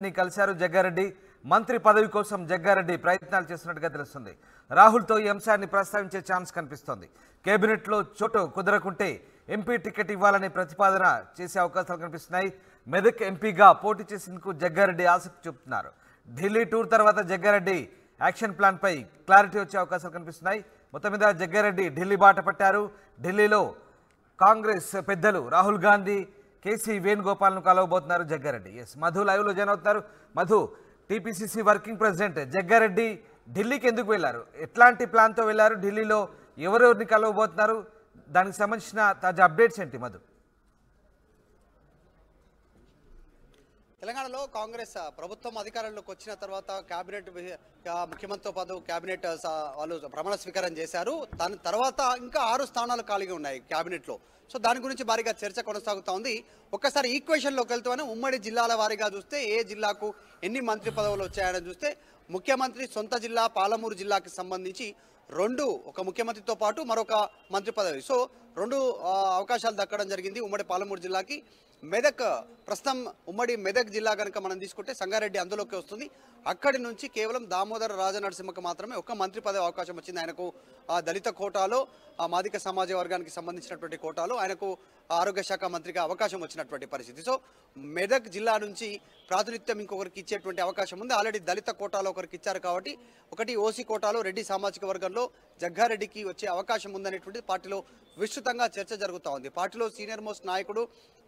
కలిశారు జగ్గారెడ్డి. మంత్రి పదవి కోసం జగ్గారెడ్డి ప్రయత్నాలు చేస్తున్నట్టుగా తెలుస్తుంది. రాహుల్తో ఈ అంశాన్ని ప్రస్తావించే ఛాన్స్ కనిపిస్తోంది. కేబినెట్లో చోటు కుదరకుంటే ఎంపీ టికెట్ ఇవ్వాలని ప్రతిపాదన చేసే అవకాశాలు కనిపిస్తున్నాయి. మెదక్ ఎంపీగా పోటీ చేసేందుకు జగ్గారెడ్డి ఆసక్తి చూపుతున్నారు. ఢిల్లీ టూర్ తర్వాత జగ్గారెడ్డి యాక్షన్ ప్లాన్పై క్లారిటీ వచ్చే అవకాశాలు కనిపిస్తున్నాయి. మొత్తం మీద జగ్గారెడ్డి ఢిల్లీ బాట పట్టారు. ఢిల్లీలో కాంగ్రెస్ పెద్దలు రాహుల్ గాంధీ, కేసీ వేణుగోపాల్ను కలవబోతున్నారు జగ్గారెడ్డి. ఎస్, మధు లైవ్లో జాయిన్ అవుతున్నారు. Madhu, TPCC working president Jaggareddy ఢిల్లీకి ఎందుకు వెళ్ళారు? ఎట్లాంటి ప్లాన్తో వెళ్ళారు? ఢిల్లీలో ఎవరెవరిని కలవబోతున్నారు? దానికి సంబంధించిన తాజా అప్డేట్స్ ఏంటి మధు? తెలంగాణలో కాంగ్రెస్ ప్రభుత్వం అధికారంలోకి వచ్చిన తర్వాత కేబినెట్ ముఖ్యమంత్రితో పాటు కేబినెట్ వాళ్ళు ప్రమాణ స్వీకారం చేశారు. దాని తర్వాత ఇంకా 6 స్థానాలు ఖాళీగా ఉన్నాయి కేబినెట్లో. సో దాని గురించి భారీగా చర్చ కొనసాగుతూ ఉంది. ఒక్కసారి ఈక్వేషన్లోకి వెళ్తూనే ఉమ్మడి జిల్లాల వారీగా చూస్తే ఏ జిల్లాకు ఎన్ని మంత్రి పదవులు వచ్చాయని చూస్తే ముఖ్యమంత్రి సొంత జిల్లా పాలమూరు జిల్లాకి సంబంధించి ఒక ముఖ్యమంత్రితో పాటు మరొక మంత్రి పదవి. సో 2 అవకాశాలు దక్కడం జరిగింది ఉమ్మడి పాలమూరు జిల్లాకి. మెదక్ ప్రస్తుతం ఉమ్మడి మెదక్ జిల్లా కనుక మనం తీసుకుంటే సంగారెడ్డి అందులోకి వస్తుంది. అక్కడి నుంచి కేవలం దామోదర రాజనరసింహకు మాత్రమే ఒక మంత్రి పదవి అవకాశం వచ్చింది. ఆయనకు దళిత కోటాలో, మాదిక సమాజ వర్గానికి సంబంధించినటువంటి కోటాలో ఆయనకు ఆరోగ్య శాఖ మంత్రిగా అవకాశం వచ్చినటువంటి పరిస్థితి. సో మెదక్ జిల్లా నుంచి ప్రాతినిధ్యం ఇంకొకరికి ఇచ్చేటువంటి అవకాశం ఉంది. ఆల్రెడీ దళిత కోటాలో ఒకరికి ఇచ్చారు కాబట్టి ఒకటి ఓసీ కోటాలో రెడ్డి సామాజిక వర్గంలో జగ్గారెడ్డికి వచ్చే అవకాశం ఉందనేటువంటి పార్టీలో విస్తృతంగా చర్చ జరుగుతూ ఉంది. పార్టీలో సీనియర్ మోస్ట్ నాయకుడు,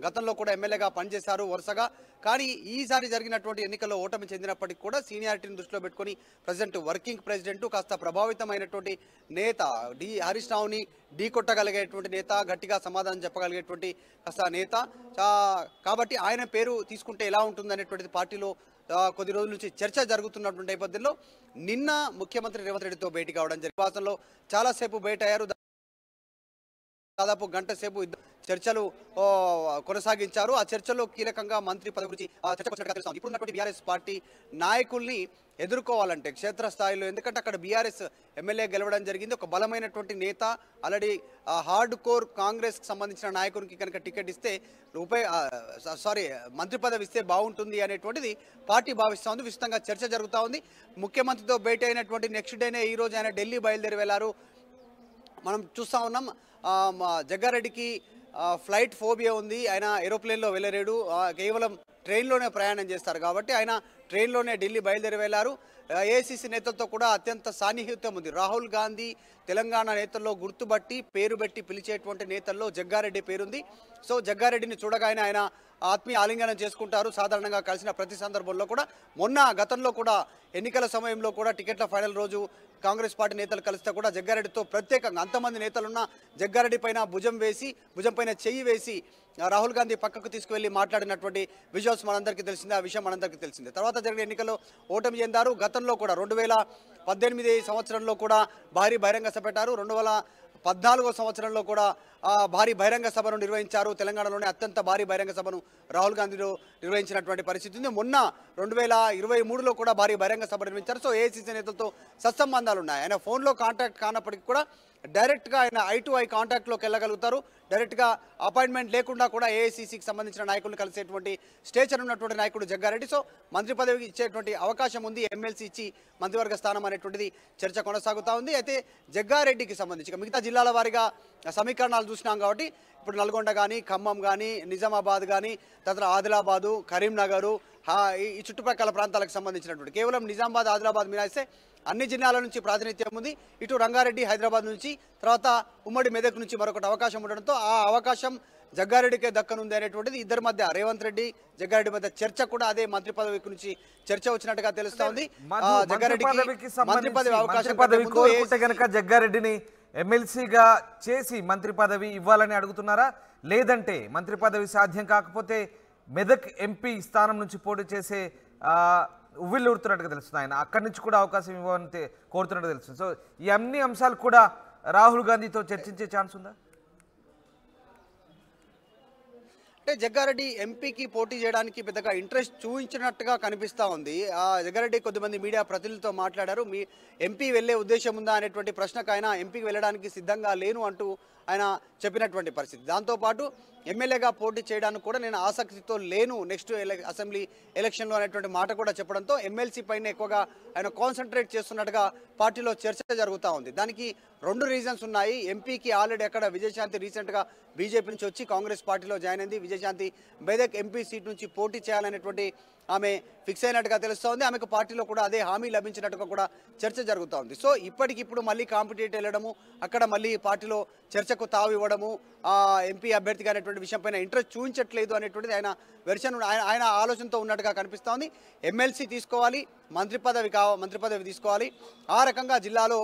గతంలో కూడా ఎమ్మెల్యేగా పనిచేశారు వరుసగా. కానీ ఈసారి జరిగినటువంటి ఎన్నికల్లో ఓటమి చెందినప్పటికీ కూడా సీనియారిటీని దృష్టిలో పెట్టుకుని వర్కింగ్ ప్రెసిడెంట్, కాస్త ప్రభావితమైనటువంటి నేత, హరీష్ రావుని ఢీ కొట్టగలిగేటువంటి నేత, గట్టిగా సమాధానం చెప్పగలిగేటువంటి కాస్త నేత కాబట్టి ఆయన పేరు తీసుకుంటే ఎలా ఉంటుందనేటువంటిది పార్టీలో కొద్ది రోజుల నుంచి చర్చ జరుగుతున్నటువంటి నేపథ్యంలో నిన్న ముఖ్యమంత్రి రేవంత్ రెడ్డితో భేటీ కావడం జరిగింది. నివాసంలో చాలాసేపు భేటీ అయ్యారు. దాదాపు గంట సేపు చర్చలు కొనసాగించారు. ఆ చర్చలో కీలకంగా మంత్రి పదవి గురించి ఇప్పుడున్నటువంటి బీఆర్ఎస్ పార్టీ నాయకుల్ని ఎదుర్కోవాలంటే క్షేత్రస్థాయిలో, ఎందుకంటే అక్కడ బీఆర్ఎస్ ఎమ్మెల్యే గెలవడం జరిగింది. ఒక బలమైనటువంటి నేత, ఆల్రెడీ హార్డ్ కోర్ కాంగ్రెస్కి సంబంధించిన నాయకునికి కనుక టికెట్ ఇస్తే మంత్రి పదవి ఇస్తే బాగుంటుంది అనేటువంటిది పార్టీ భావిస్తూ ఉంది. విస్తృతంగా చర్చ జరుగుతూ ఉంది. ముఖ్యమంత్రితో భేటీ అయినటువంటి నెక్స్ట్ డేనే ఈరోజు ఆయన ఢిల్లీ బయలుదేరి వెళ్లారు. మనం చూస్తూ ఉన్నాం. జగ్గారెడ్డికి ఫ్లైట్ ఫోబియా ఉంది. ఆయన ఏరోప్లేన్లో వెళ్ళలేడు, కేవలం ట్రైన్లోనే ప్రయాణం చేస్తారు కాబట్టి ఆయన ట్రైన్లోనే ఢిల్లీ బయలుదేరి వెళ్లారు. ఏఐసీసీ నేతలతో కూడా అత్యంత సాన్నిహిత్యం ఉంది. రాహుల్ గాంధీ తెలంగాణ నేతల్లో గుర్తుబట్టి పేరు పెట్టి పిలిచేటువంటి నేతల్లో జగ్గారెడ్డి పేరుంది. సో జగ్గారెడ్డిని చూడగానే ఆయన ఆత్మీయ ఆలింగనం చేసుకుంటారు. సాధారణంగా కలిసిన ప్రతి సందర్భంలో కూడా, గతంలో కూడా ఎన్నికల సమయంలో కూడా టికెట్ల ఫైనల్ రోజు కాంగ్రెస్ పార్టీ నేతలు కలిస్తే కూడా జగ్గారెడ్డితో ప్రత్యేకంగా అంతమంది నేతలున్న జగ్గారెడ్డి పైన భుజం పైన చెయ్యి వేసి రాహుల్ గాంధీ పక్కకు తీసుకువెళ్లి మాట్లాడినటువంటి విజువల్స్ మనందరికీ తెలిసిందే. ఆ విషయం మనందరికీ తెలిసిందే. తర్వాత జరిగిన ఎన్నికల్లో ఓటమి చెందారు. గతంలో కూడా 2018 సంవత్సరంలో కూడా భారీ బహిరంగ సభ పెట్టారు. 2014 సంవత్సరంలో కూడా భారీ బహిరంగ సభను నిర్వహించారు. తెలంగాణలోనే అత్యంత భారీ బహిరంగ సభను రాహుల్ గాంధీలో నిర్వహించినటువంటి పరిస్థితి ఉంది. మొన్న 2023లో కూడా భారీ బహిరంగ సభ నిర్వహించారు. సో ఏఐసీసీ నేతలతో సత్సంబంధాలు ఉన్నాయి. ఆయన ఫోన్లో కాంటాక్ట్ కానప్పటికీ కూడా డైరెక్ట్గా ఆయన I-to-I కాంటాక్ట్లోకి వెళ్ళగలుగుతారు. డైరెక్ట్గా అపాయింట్మెంట్ లేకుండా కూడా ఏఐసీసీకి సంబంధించిన నాయకులను కలిసేటువంటి స్టేచర్ ఉన్నటువంటి నాయకుడు జగ్గారెడ్డి. సో మంత్రి పదవికి ఇచ్చేటువంటి అవకాశం ఉంది. ఎమ్మెల్సీ ఇచ్చి మంత్రివర్గ స్థానం అనేటువంటిది చర్చ కొనసాగుతూ ఉంది. అయితే జగ్గారెడ్డికి సంబంధించి మిగతా జిల్లాల వారీగా సమీకరణాలు చూసినాం కాబట్టి ఇప్పుడు నల్గొండ కానీ, ఖమ్మం కానీ, నిజామాబాద్ కానీ, తర్వాత ఆదిలాబాదు, కరీంనగరు, ఈ చుట్టుపక్కల ప్రాంతాలకు సంబంధించినటువంటి కేవలం నిజామాబాద్, ఆదిలాబాద్ మినాయిస్తే అన్ని జిల్లాల నుంచి ప్రాతినిధ్యం ఉంది. ఇటు రంగారెడ్డి, హైదరాబాద్ నుంచి, తర్వాత ఉమ్మడి మెదక్ నుంచి మరొకటి అవకాశం ఉండడంతో ఆ అవకాశం జగ్గారెడ్డికే దక్కనుంది అనేటువంటిది ఇద్దరి మధ్య, రేవంత్ రెడ్డి జగ్గారెడ్డి మధ్య చర్చ కూడా అదే మంత్రి పదవి నుంచి చర్చ వచ్చినట్టుగా తెలుస్తా ఉంది. మంత్రి పదవి అవకాశం కనుక జగ్గారెడ్డిని ఎమ్మెల్సీగా చేసి మంత్రి పదవి ఇవ్వాలని అడుగుతున్నారా? లేదంటే మంత్రి పదవి సాధ్యం కాకపోతే మెదక్ ఎంపీ స్థానం నుంచి పోటీ చేసే ఉవ్విళ్ళూరుతున్నట్టుగా తెలుస్తుంది. ఆయన అక్కడి నుంచి కూడా అవకాశం ఇవ్వాలని కోరుతున్నట్టుగా తెలుస్తుంది. సో ఈ అన్ని అంశాలు కూడా రాహుల్ గాంధీతో చర్చించే ఛాన్స్ ఉందా? అంటే జగ్గారెడ్డి ఎంపీకి పోటీ చేయడానికి పెద్దగా ఇంట్రెస్ట్ చూపించినట్టుగా కనిపిస్తూ ఉంది. జగ్గారెడ్డి కొద్దిమంది మీడియా ప్రతినిధులతో మాట్లాడారు. మీ ఎంపీ వెళ్లే ఉద్దేశం ఉందా అనేటువంటి ప్రశ్నకు ఆయన ఎంపీకి వెళ్ళడానికి సిద్ధంగా లేను అంటూ ఆయన చెప్పినటువంటి పరిస్థితి. దాంతోపాటు ఎమ్మెల్యేగా పోటీ చేయడానికి కూడా నేను ఆసక్తితో లేను నెక్స్ట్ అసెంబ్లీ ఎలక్షన్లో అనేటువంటి మాట కూడా చెప్పడంతో ఎమ్మెల్సీ పైన ఎక్కువగా ఆయన కాన్సన్ట్రేట్ చేస్తున్నట్టుగా పార్టీలో చర్చ జరుగుతూ ఉంది. దానికి 2 రీజన్స్ ఉన్నాయి. ఎంపీకి ఆల్రెడీ అక్కడ విజయశాంతి రీసెంట్గా బీజేపీ నుంచి వచ్చి కాంగ్రెస్ పార్టీలో జాయిన్ అయింది. విజయశాంతి మెదక్ ఎంపీ సీట్ నుంచి పోటీ చేయాలనేటువంటి ఆమె ఫిక్స్ అయినట్టుగా తెలుస్తోంది. ఆమెకు పార్టీలో కూడా అదే హామీ లభించినట్టుగా కూడా చర్చ జరుగుతూ ఉంది. సో ఇప్పటికిప్పుడు మళ్ళీ కాంపిటేట్ వెళ్ళడము, అక్కడ మళ్ళీ పార్టీలో చర్చకు తావు ఇవ్వడము, ఎంపీ అభ్యర్థిగా అనేటువంటి విషయంపైన ఇంట్రెస్ట్ చూపించట్లేదు అనేటువంటిది ఆయన వెర్షన్ ఆయన ఆలోచనతో ఉన్నట్టుగా కనిపిస్తోంది. ఎమ్మెల్సీ తీసుకోవాలి, మంత్రి పదవి తీసుకోవాలి. ఆ రకంగా జిల్లాలో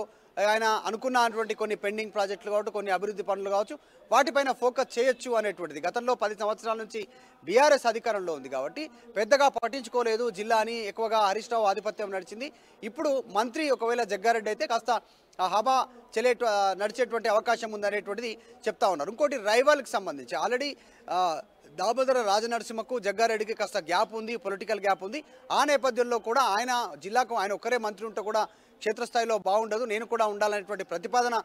ఆయన అనుకున్నటువంటి కొన్ని పెండింగ్ ప్రాజెక్టులు కావచ్చు, కొన్ని అభివృద్ధి పనులు కావచ్చు, వాటిపైన ఫోకస్ చేయొచ్చు అనేటువంటిది. గతంలో 10 సంవత్సరాల నుంచి బీఆర్ఎస్ అధికారంలో ఉంది కాబట్టి పెద్దగా పట్టించుకోలేదు జిల్లాని, ఎక్కువగా హరీష్ రావు ఆధిపత్యం నడిచింది. ఇప్పుడు మంత్రి ఒకవేళ జగ్గారెడ్డి అయితే కాస్త హవా నడిచేటువంటి అవకాశం ఉందనేటువంటిది చెప్తా ఉన్నారు. ఇంకోటి రైవల్కి సంబంధించి ఆల్రెడీ దామోదర రాజనరసింహకు జగ్గారెడ్డికి కాస్త గ్యాప్ ఉంది, పొలిటికల్ గ్యాప్ ఉంది. ఆ నేపథ్యంలో కూడా ఆయన జిల్లాకు ఆయన ఒక్కరే మంత్రి ఉంటే కూడా క్షేత్రస్థాయిలో బాగుండదు, నేను కూడా ఉండాలనేటువంటి ప్రతిపాదన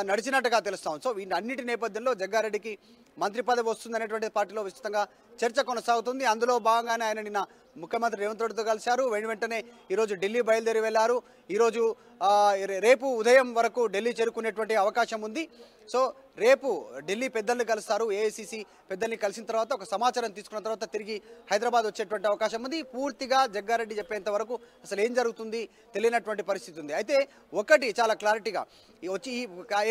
నడిచినట్టుగా తెలుస్తాం. సో వీటన్నిటి నేపథ్యంలో జగ్గారెడ్డికి మంత్రి పదవి వస్తుందనేటువంటి పార్టీలో విస్తృతంగా చర్చ కొనసాగుతుంది. అందులో భాగంగానే ఆయన నిన్న ముఖ్యమంత్రి రేవంత్ రెడ్డితో కలిశారు. వెంటనే ఈరోజు ఢిల్లీ బయలుదేరి వెళ్లారు. ఈరోజు రేపు ఉదయం వరకు ఢిల్లీ చేరుకునేటువంటి అవకాశం ఉంది. సో రేపు ఢిల్లీ పెద్దల్ని కలుస్తారు. ఏఐసిసి పెద్దల్ని కలిసిన తర్వాత ఒక సమాచారం తీసుకున్న తర్వాత తిరిగి హైదరాబాద్ వచ్చేటువంటి అవకాశం ఉంది. పూర్తిగా జగ్గారెడ్డి చెప్పేంత వరకు అసలు ఏం జరుగుతుంది తెలియనటువంటి పరిస్థితి ఉంది. అయితే ఒకటి చాలా క్లారిటీగా వచ్చి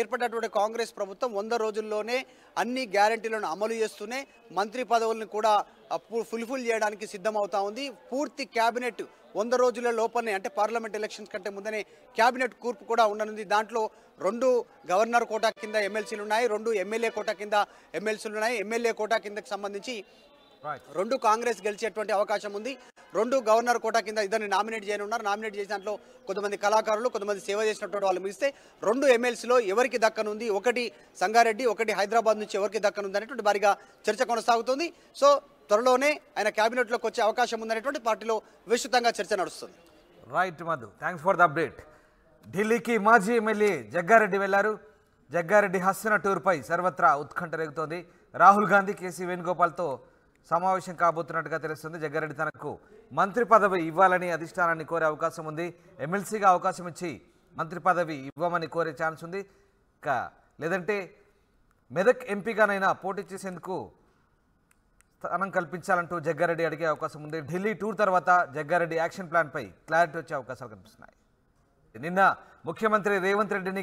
ఏర్పడినటువంటి కాంగ్రెస్ ప్రభుత్వం 100 రోజుల్లోనే అన్ని గ్యారంటీలను అమలు చేస్తూనే మంత్రి పదవులను కూడా ఫుల్ఫిల్ చేయడానికి సిద్ధమవుతా ఉంది. పూర్తి క్యాబినెట్ 100 రోజుల లోపలనే, అంటే పార్లమెంట్ ఎలక్షన్స్ కంటే ముందనే క్యాబినెట్ కూర్పు కూడా ఉండనుంది. దాంట్లో 2 గవర్నర్ కోటా కింద ఎమ్మెల్సీలు ఉన్నాయి, 2 ఎమ్మెల్యే కోటా కింద ఎమ్మెల్సీలు ఉన్నాయి. ఎమ్మెల్యే కోటా కిందకి సంబంధించి 2 కాంగ్రెస్ గెలిచేటువంటి అవకాశం ఉంది. 2 గవర్నర్ కోటా కింద ఇద్దరిని నామినేట్ చేయనున్నారు. నామినేట్ చేసిన దాంట్లో కొంతమంది కళాకారులు, కొంతమంది సేవ చేసినటువంటి వాళ్ళు మిగిస్తే 2 ఎమ్మెల్సీలో ఎవరికి దక్కనుంది, ఒకటి సంగారెడ్డి, ఒకటి హైదరాబాద్ నుంచి ఎవరికి దక్కనుంది అనేటువంటి భారీగా చర్చ కొనసాగుతుంది. సో త్వరలోనే ఆయన క్యాబినెట్లోకి వచ్చే అవకాశం ఉందనేటువంటి పార్టీలో విస్తృతంగా చర్చ నడుస్తుంది. Right Madhu, thanks for the update. ఢిల్లీకి మాజీ ఎమ్మెల్యే జగ్గారెడ్డి వెళ్లారు. జగ్గారెడ్డి హస్తిన టూర్పై సర్వత్రా ఉత్కంఠ రేగుతోంది. రాహుల్ గాంధీ, కేసీ వేణుగోపాల్తో సమావేశం కాబోతున్నట్టుగా తెలుస్తుంది. జగ్గారెడ్డి తనకు మంత్రి పదవి ఇవ్వాలని అధిష్టానాన్ని కోరే అవకాశం ఉంది. ఎమ్మెల్సీగా అవకాశం ఇచ్చి మంత్రి పదవి ఇవ్వమని కోరే ఛాన్స్ ఉంది. లేదంటే మెదక్ ఎంపీగానైనా పోటీ చేసేందుకు స్థానం కల్పించాలంటూ జగ్గారెడ్డి అడిగే అవకాశం ఉంది. ఢిల్లీ టూర్ తర్వాత జగ్గారెడ్డి యాక్షన్ ప్లాన్పై క్లారిటీ వచ్చే అవకాశాలు కనిపిస్తున్నాయి. నిన్న ముఖ్యమంత్రి రేవంత్ రెడ్డిని